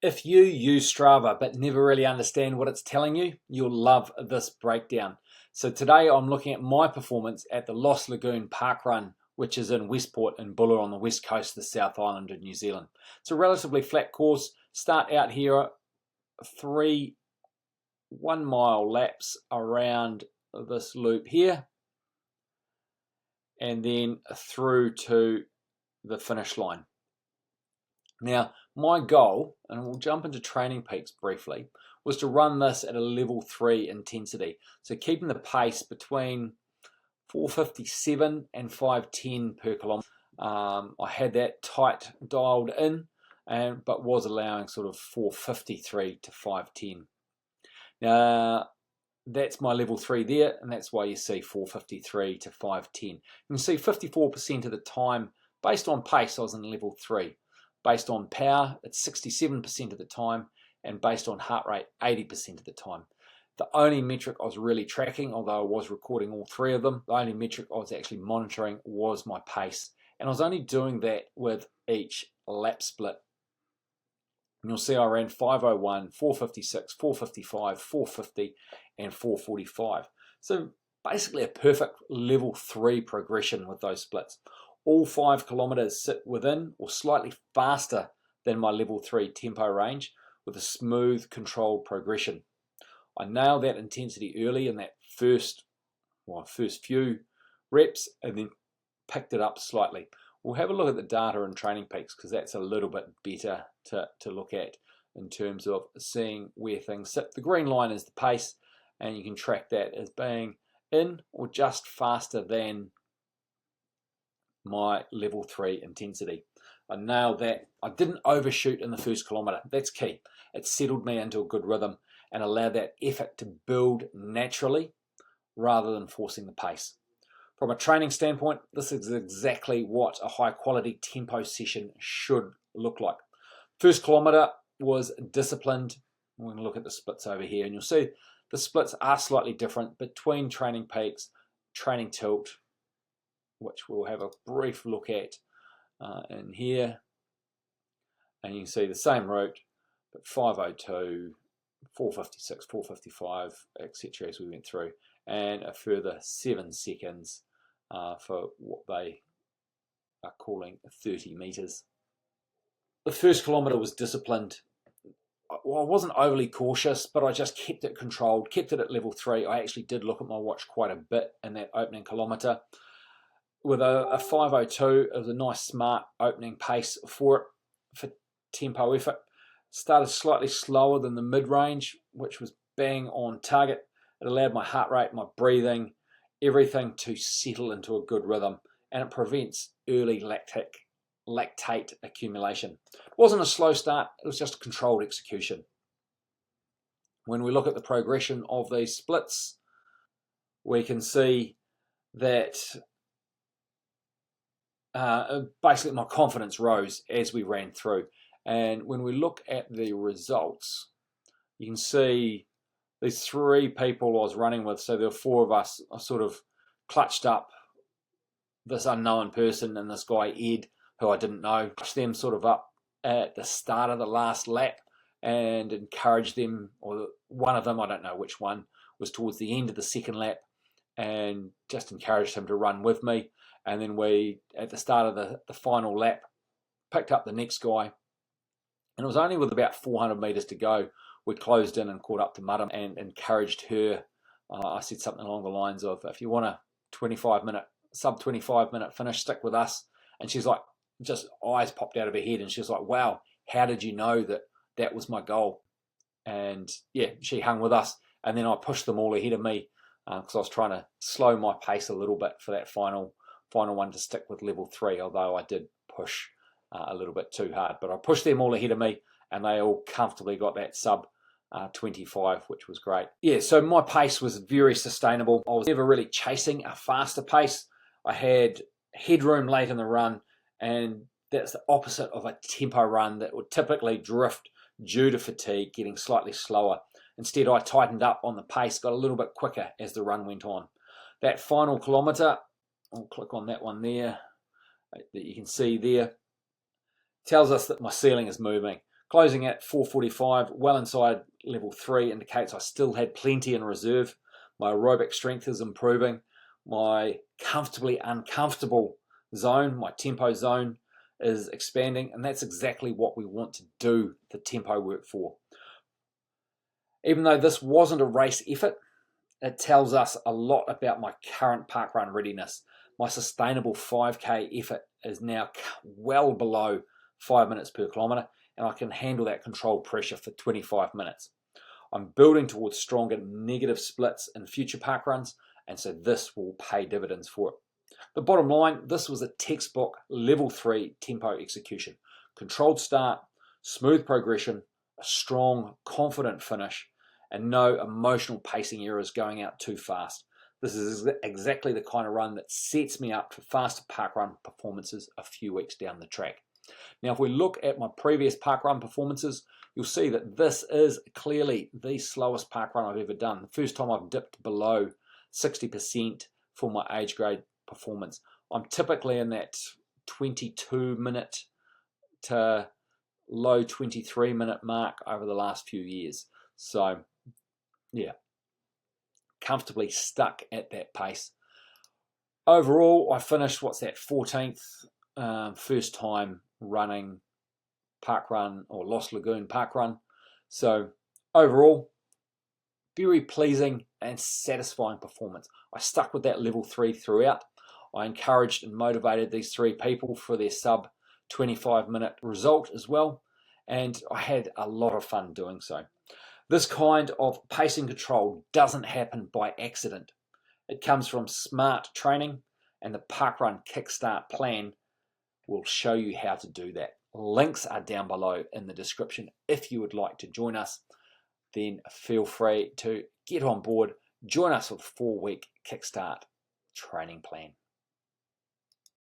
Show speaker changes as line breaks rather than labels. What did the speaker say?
If you use Strava but never really understand what it's telling you, you'll love this breakdown. So today I'm looking at my performance at the Lost Lagoon Parkrun, which is in Westport in Buller on the west coast of the South Island of New Zealand. It's a relatively flat course. Start out here, 3 1 mile laps around this loop here, and then through to the finish line. Now, my goal, and we'll jump into Training Peaks briefly, was to run this at a level 3 intensity. So keeping the pace between 457 and 510 per kilometre. I had that tight dialed in, but was allowing sort of 453 to 510. Now, that's my level 3 there, and that's why you see 453 to 510. You can see 54% of the time, based on pace, I was in level 3. Based on power, it's 67% of the time, and based on heart rate, 80% of the time. The only metric I was really tracking, although I was recording all 3 of them, the only metric I was actually monitoring was my pace. And I was only doing that with each lap split. And you'll see I ran 5:01, 4:56, 4:55, 4:50, and 4:45. So basically a perfect level 3 progression with those splits. All 5 kilometres sit within or slightly faster than my level 3 tempo range with a smooth, controlled progression. I nailed that intensity early in that first few reps and then picked it up slightly. We'll have a look at the data in Training Peaks because that's a little bit better to look at in terms of seeing where things sit. The green line is the pace, and you can track that as being in or just faster than my level 3 intensity. I nailed that. I didn't overshoot in the first kilometre. That's key. It settled me into a good rhythm and allowed that effort to build naturally rather than forcing the pace. From a training standpoint, this is exactly what a high quality tempo session should look like. First kilometre was disciplined. We're going to look at the splits over here, and you'll see the splits are slightly different between Training Peaks, Training Tilt, which we'll have a brief look at in here. And you can see the same route, but 5:02, 4:56, 4:55, etc. as we went through, and a further 7 seconds for what they are calling 30 metres. The first kilometre was disciplined. Well, I wasn't overly cautious, but I just kept it controlled, kept it at level 3. I actually did look at my watch quite a bit in that opening kilometre. With a 5:02, it was a nice, smart opening pace for tempo effort. Started slightly slower than the mid-range, which was bang on target. It allowed my heart rate, my breathing, everything to settle into a good rhythm, and it prevents early lactate accumulation. It wasn't a slow start, it was just a controlled execution. When we look at the progression of these splits, we can see that basically my confidence rose as we ran through. And when we look at the results, you can see these 3 people I was running with, so there were 4 of us. I sort of clutched up this unknown person and this guy Ed, who I didn't know, clutched them sort of up at the start of the last lap and encouraged them, or one of them, I don't know which one, was towards the end of the second lap, and just encouraged him to run with me. And then we, at the start of the final lap, picked up the next guy. And it was only with about 400 metres to go, we closed in and caught up to Mudham and encouraged her. I said something along the lines of, if you want a sub 25 minute finish, stick with us. And she's like, just eyes popped out of her head, and she was like, wow, how did you know that was my goal? And yeah, she hung with us. And then I pushed them all ahead of me because I was trying to slow my pace a little bit for that final one to stick with level 3, although I did push a little bit too hard. But I pushed them all ahead of me, and they all comfortably got that sub 25, which was great. Yeah, so my pace was very sustainable. I was never really chasing a faster pace. I had headroom late in the run, and that's the opposite of a tempo run that would typically drift due to fatigue, getting slightly slower. Instead, I tightened up on the pace, got a little bit quicker as the run went on. That final kilometre, I'll click on that one there, that you can see there, tells us that my ceiling is moving. Closing at 4:45, well inside level 3, indicates I still had plenty in reserve. My aerobic strength is improving. My comfortably uncomfortable zone, my tempo zone, is expanding, and that's exactly what we want to do the tempo work for. Even though this wasn't a race effort, it tells us a lot about my current parkrun readiness. My sustainable 5K effort is now well below 5 minutes per kilometre, and I can handle that controlled pressure for 25 minutes. I'm building towards stronger negative splits in future parkruns, and so this will pay dividends for it. The bottom line, this was a textbook level 3 tempo execution. Controlled start, smooth progression, a strong, confident finish, and no emotional pacing errors going out too fast. This is exactly the kind of run that sets me up for faster parkrun performances a few weeks down the track. Now, if we look at my previous parkrun performances, you'll see that this is clearly the slowest parkrun I've ever done. The first time I've dipped below 60% for my age grade performance. I'm typically in that 22-minute to low 23-minute mark over the last few years. So, yeah, comfortably stuck at that pace. Overall, I finished, 14th, first time running parkrun or Lost Lagoon parkrun. So overall, very pleasing and satisfying performance. I stuck with that level 3 throughout. I encouraged and motivated these 3 people for their sub 25-minute result as well, and I had a lot of fun doing so. This kind of pacing control doesn't happen by accident. It comes from smart training, and the Parkrun Kickstart plan will show you how to do that. Links are down below in the description. If you would like to join us, then feel free to get on board, join us with a 4-week Kickstart training plan.